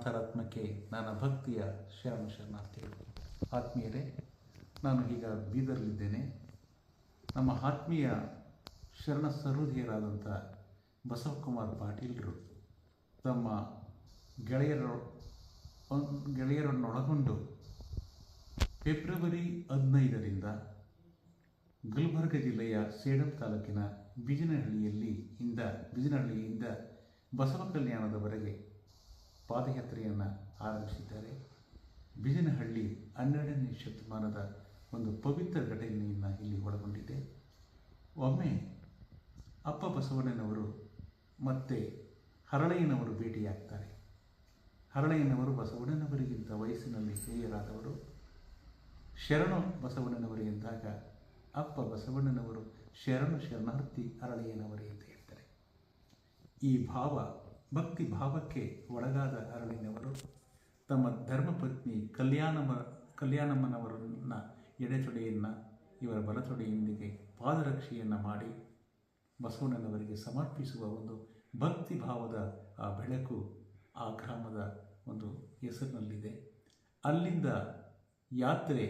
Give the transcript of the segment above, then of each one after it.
ಅಂತರಾತ್ಮಕ್ಕೆ ನನ್ನ ಭಕ್ತಿಯ ಶರಣಾರ್ಥಿಗಳು. ಆತ್ಮೀಯರೇ, ನಾನು ಈಗ ಬೀದರ್ಲಿದ್ದೇನೆ. ನಮ್ಮ ಆತ್ಮೀಯ ಶರಣ ಸಹೃದಯರಾದಂಥ ಬಸವಕುಮಾರ್ ಪಾಟೀಲರು ತಮ್ಮ ಗೆಳೆಯರನ್ನೊಳಗೊಂಡು ಫೆಬ್ರವರಿ 15ರಿಂದ ಗುಲ್ಬರ್ಗ ಜಿಲ್ಲೆಯ ಸೇಡಂ ತಾಲೂಕಿನ ಬಿಜಿನಹಳ್ಳಿಯಿಂದ ಬಸವ ಕಲ್ಯಾಣದವರೆಗೆ ಪಾದಯಾತ್ರೆಯನ್ನು ಆರಂಭಿಸಿದ್ದಾರೆ. ಬಿಜಿನಹಳ್ಳಿ 12ನೇ ಶತಮಾನದ ಒಂದು ಪವಿತ್ರ ಘಟನೆಯನ್ನು ಇಲ್ಲಿ ಒಳಗೊಂಡಿದೆ. ಒಮ್ಮೆ ಅಪ್ಪ ಬಸವಣ್ಣನವರು ಮತ್ತು ಹರಳಯ್ಯನವರು ಭೇಟಿಯಾಗ್ತಾರೆ. ಹರಳಯ್ಯನವರು ಬಸವಣ್ಣನವರಿಗಿಂತ ವಯಸ್ಸಿನಲ್ಲಿ ಹಿರಿಯರಾದವರು. ಶರಣು ಬಸವಣ್ಣನವರೇ ಎಂದಾಗ ಅಪ್ಪ ಬಸವಣ್ಣನವರು ಶರಣಾರ್ಥಿ ಹರಳಯ್ಯನವರೇ ಅಂತ ಹೇಳ್ತಾರೆ. ಈ ಭಕ್ತಿ ಭಾವಕ್ಕೆ ಒಳಗಾದ ಹರಳಯ್ಯನವರು ತಮ್ಮ ಧರ್ಮಪತ್ನಿ ಕಲ್ಯಾಣಮ್ಮನವರನ್ನ ಎಡೆತೊಡೆಯನ್ನು ಇವರ ಬಲತೊಡೆಯೊಂದಿಗೆ ಪಾದರಕ್ಷೆಯನ್ನು ಮಾಡಿ ಬಸವಣ್ಣನವರಿಗೆ ಸಮರ್ಪಿಸುವ ಒಂದು ಭಕ್ತಿ ಭಾವದ ಆ ಬೆಳಕು ಆ ಗ್ರಾಮದ ಒಂದು ಹೆಸರಿನಲ್ಲಿದೆ. ಅಲ್ಲಿಂದ ಯಾತ್ರೆ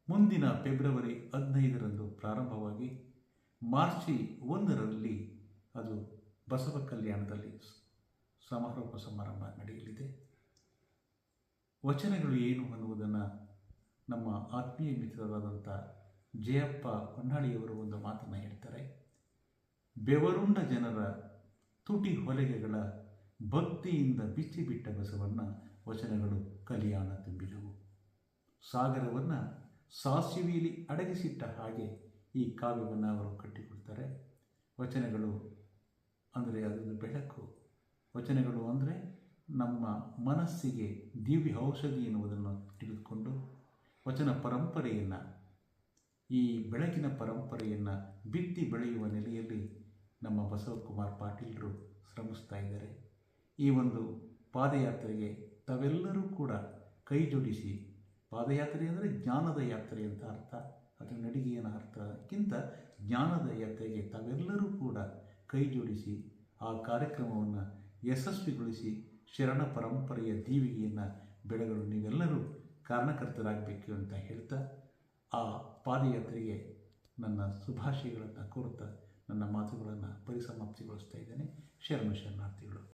ಮುಂದಿನ ಫೆಬ್ರವರಿ 15ರಂದು ಪ್ರಾರಂಭವಾಗಿ ಮಾರ್ಚ್ 1ರಲ್ಲಿ ಅದು ಬಸವ ಕಲ್ಯಾಣದಲ್ಲಿ ಸಮಾರೋಪ ಸಮಾರಂಭ ನಡೆಯಲಿದೆ. ವಚನಗಳು ಏನು ಅನ್ನುವುದನ್ನು ನಮ್ಮ ಆತ್ಮೀಯ ಮಿತ್ರರಾದಂಥ ಜಯಪ್ಪ ಹೊನ್ನಾಳಿಯವರು ಒಂದು ಮಾತನ್ನು ಹೇಳ್ತಾರೆ. ಬೆವರುಂಡ ಜನರ ತುಟಿ ಹೊಲಿಗೆಗಳ ಭಕ್ತಿಯಿಂದ ಬಿಚ್ಚಿಬಿಟ್ಟ ಬಸವಣ್ಣ ವಚನಗಳು ಕಲಿಯಾಣ ತುಂಬಿದವು. ಸಾಗರವನ್ನು ಸಾಸಿವೆಯಲ್ಲಿ ಅಡಗಿಸಿಟ್ಟ ಹಾಗೆ ಈ ಕಾವ್ಯವನ್ನು ಅವರು ಕಟ್ಟಿಕೊಡ್ತಾರೆ. ವಚನಗಳು ಅಂದರೆ ಅದೊಂದು ಬೆಳಕು. ವಚನಗಳು ಅಂದರೆ ನಮ್ಮ ಮನಸ್ಸಿಗೆ ದಿವ್ಯ ಔಷಧಿ ಎನ್ನುವುದನ್ನು ತಿಳಿದುಕೊಂಡು ವಚನ ಪರಂಪರೆಯನ್ನು, ಈ ಬೆಳಕಿನ ಪರಂಪರೆಯನ್ನು ಬಿತ್ತಿ ಬೆಳೆಯುವ ನೆಲೆಯಲ್ಲಿ ನಮ್ಮ ಬಸವಕುಮಾರ್ ಪಾಟೀಲರು ಶ್ರಮಿಸ್ತಾ ಇದ್ದಾರೆ. ಈ ಒಂದು ಪಾದಯಾತ್ರೆಗೆ ತಾವೆಲ್ಲರೂ ಕೂಡ ಕೈ ಜೋಡಿಸಿ, ಪಾದಯಾತ್ರೆ ಅಂದರೆ ಜ್ಞಾನದ ಯಾತ್ರೆ ಅಂತ ಅರ್ಥ, ಅದು ನಡಿಗೆಯ ಅರ್ಥಕ್ಕಿಂತ ಜ್ಞಾನದ ಯಾತ್ರೆಗೆ ತಾವೆಲ್ಲರೂ ಕೂಡ ಕೈ ಜೋಡಿಸಿ ಆ ಕಾರ್ಯಕ್ರಮವನ್ನು ಯಶಸ್ವಿಗೊಳಿಸಿ ಶರಣ ಪರಂಪರೆಯ ದೀವಿಗೆಯನ್ನು ಬೆಳೆಗಳು ನೀವೆಲ್ಲರೂ ಕಾರಣಕರ್ತರಾಗಬೇಕು ಅಂತ ಹೇಳ್ತಾ ಆ ಪಾದಯಾತ್ರೆಗೆ ನನ್ನ ಶುಭಾಶಯಗಳನ್ನು ಕೋರುತ್ತಾ ನನ್ನ ಮಾತುಗಳನ್ನು ಪರಿಸಮಾಪ್ತಿಗೊಳಿಸ್ತಾ ಇದ್ದೇನೆ. ಶರಣಾರ್ಥಿಗಳು.